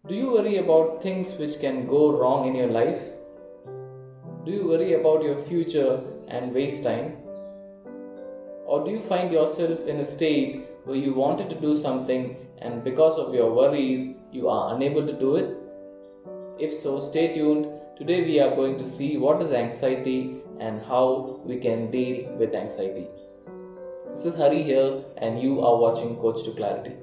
Do you worry about things which can go wrong in your life? Do you worry about your future and waste time? Or do you find yourself in a state where you wanted to do something and because of your worries you are unable to do it? If so, stay tuned. Today we are going to see what is anxiety and how we can deal with anxiety. This is Hari here and you are watching Coach to Clarity.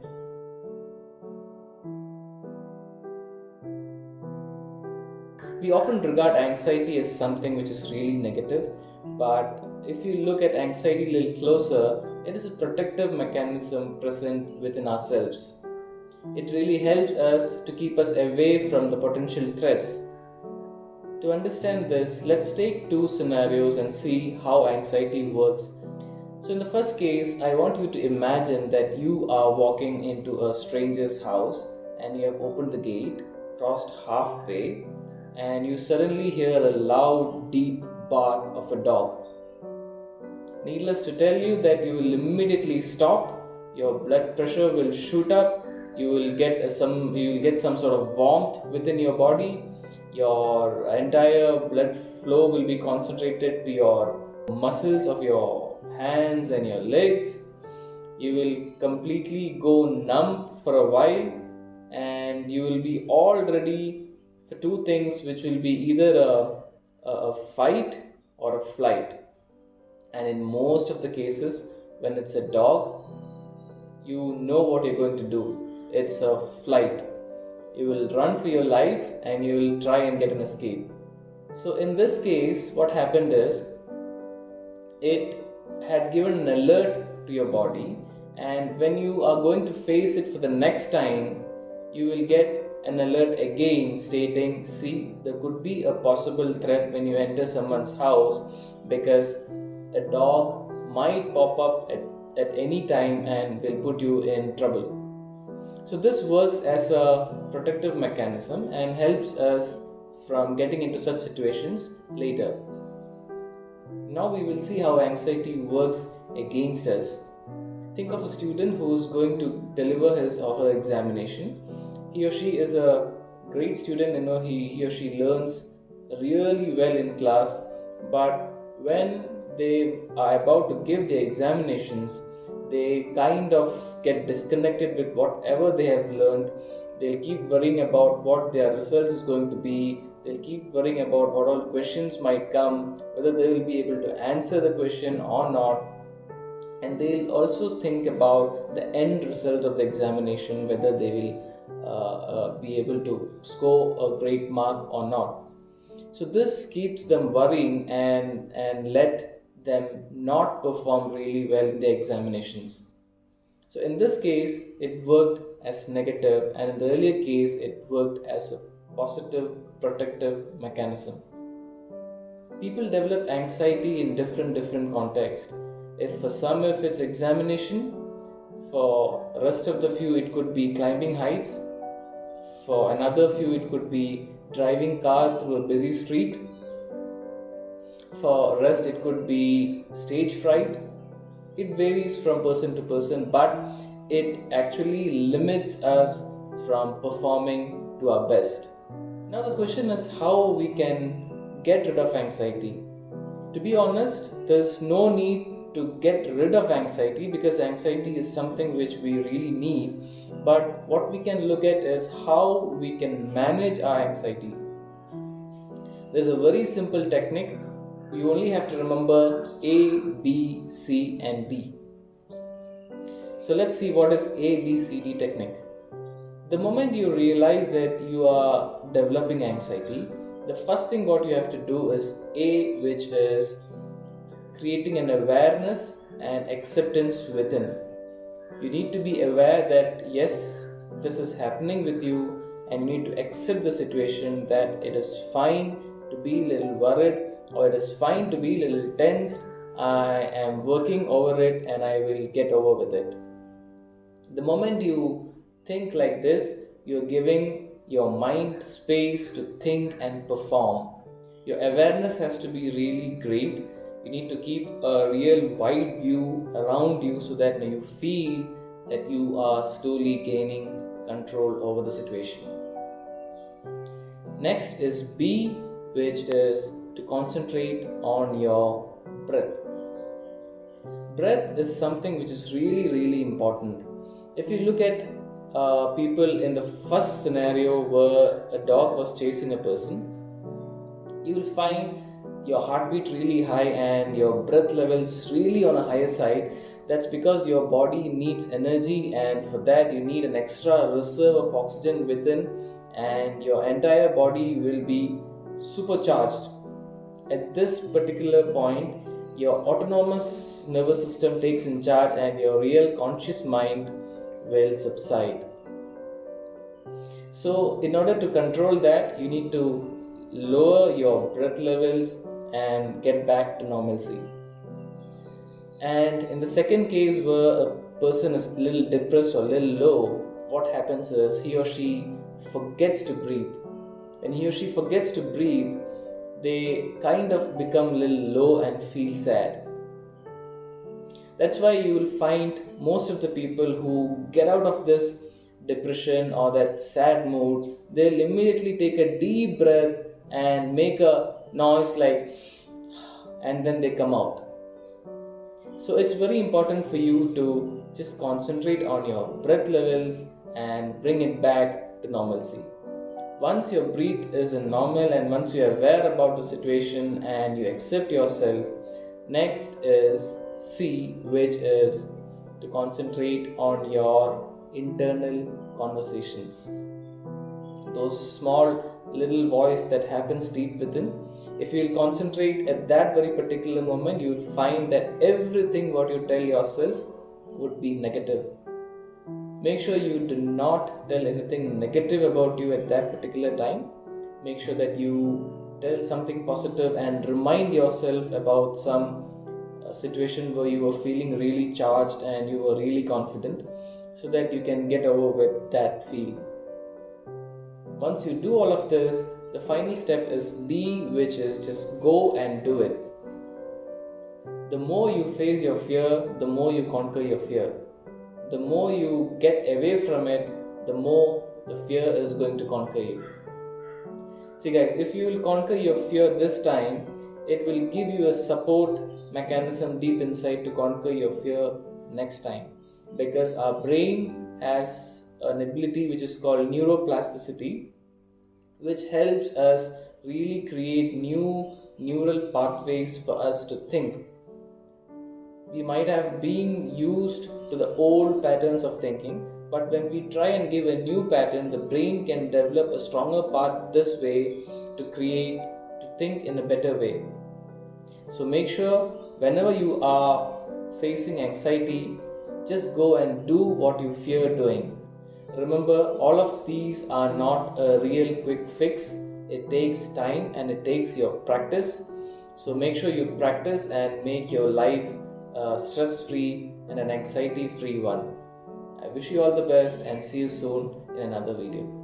We often regard anxiety as something which is really negative, but if you look at anxiety a little closer, it is a protective mechanism present within ourselves. It really helps us to keep us away from the potential threats. To understand this, let's take two scenarios and see how anxiety works. So, in the first case, I want you to imagine that you are walking into a stranger's house and you have opened the gate, crossed halfway, and you suddenly hear a loud, deep bark of a dog. Needless to tell you that you will immediately stop, your blood pressure will shoot up, you will get some sort of warmth within your body, your entire blood flow will be concentrated to your muscles of your hands and your legs. You will completely go numb for a while and you will be all ready for two things, which will be either a fight or a flight. And in most of the cases, when it's a dog, you know what you're going to do. It's a flight. You will run for your life and you will try and get an escape. So, in this case, what happened is it had given an alert to your body, and when you are going to face it for the next time, you will get an alert again stating, see, there could be a possible threat when you enter someone's house because a dog might pop up at any time and will put you in trouble. So, this works as a protective mechanism and helps us from getting into such situations later. Now, we will see how anxiety works against us. Think of a student who is going to deliver his or her examination. He or she is a great student, he or she learns really well in class, but when they are about to give their examinations, they kind of get disconnected with whatever they have learned. They'll keep worrying about what their results is going to be. They'll keep worrying about what all questions might come, whether they will be able to answer the question or not. And they'll also think about the end result of the examination, whether they will be able to score a great mark or not. So this keeps them worrying and let them not perform really well in the examinations. So in this case, it worked as negative, and in the earlier case, it worked as a positive protective mechanism. People develop anxiety in different contexts. If for some, if it's examination, for rest of the few, it could be climbing heights. For another few, it could be driving car through a busy street. For rest, it could be stage fright. It varies from person to person, but it actually limits us from performing to our best. Now, the question is how we can get rid of anxiety. To be honest, there's no need to get rid of anxiety because anxiety is something which we really need. But what we can look at is how we can manage our anxiety. There's a very simple technique. You only have to remember A, B, C, and D. So let's see what is A, B, C, D technique. The moment you realize that you are developing anxiety, the first thing what you have to do is A, which is creating an awareness and acceptance within. You need to be aware that yes, this is happening with you, and you need to accept the situation that it is fine to be a little worried or it is fine to be a little tense. I am working over it and I will get over with it. The moment you think like this, you're giving your mind space to think and perform. Your awareness has to be really great. You need to keep a real wide view around you so that you feel that you are slowly gaining control over the situation. Next is B, which is to concentrate on your breath. Breath is something which is really, really important. If you look at people in the first scenario where a dog was chasing a person, you will find your heartbeat really high and your breath levels really on a higher side. That's because your body needs energy, and for that, you need an extra reserve of oxygen within, and your entire body will be supercharged. At this particular point, your autonomous nervous system takes in charge, and your real conscious mind will subside. So, in order to control that, you need to lower your breath levels and get back to normalcy. And in the second case, where a person is a little depressed or a little low, what happens is he or she forgets to breathe. When he or she forgets to breathe, they kind of become a little low and feel sad. That's why you will find most of the people who get out of this depression or that sad mood, they'll immediately take a deep breath and make a noise like, and then they come out. So it's very important for you to just concentrate on your breath levels and bring it back to normalcy. Once your breath is in normal and once you are aware about the situation and you accept yourself, next is C, which is to concentrate on your internal conversations. Those small little voice that happens deep within. If you will concentrate at that very particular moment, you will find that everything what you tell yourself would be negative. Make sure you do not tell anything negative about you at that particular time. Make sure that you tell something positive and remind yourself about some situation where you were feeling really charged and you were really confident, so that you can get over with that feeling. Once you do all of this, the final step is D, which is just go and do it. The more you face your fear, the more you conquer your fear. The more you get away from it, the more the fear is going to conquer you. See guys, if you will conquer your fear this time, it will give you a support mechanism deep inside to conquer your fear next time. Because our brain has an ability which is called neuroplasticity, which helps us really create new neural pathways for us to think. We might have been used to the old patterns of thinking, but when we try and give a new pattern, the brain can develop a stronger path this way to think in a better way. So make sure whenever you are facing anxiety, just go and do what you fear doing. Remember, all of these are not a real quick fix. It takes time and it takes your practice. So make sure you practice and make your life stress-free and an anxiety-free one. I wish you all the best and see you soon in another video.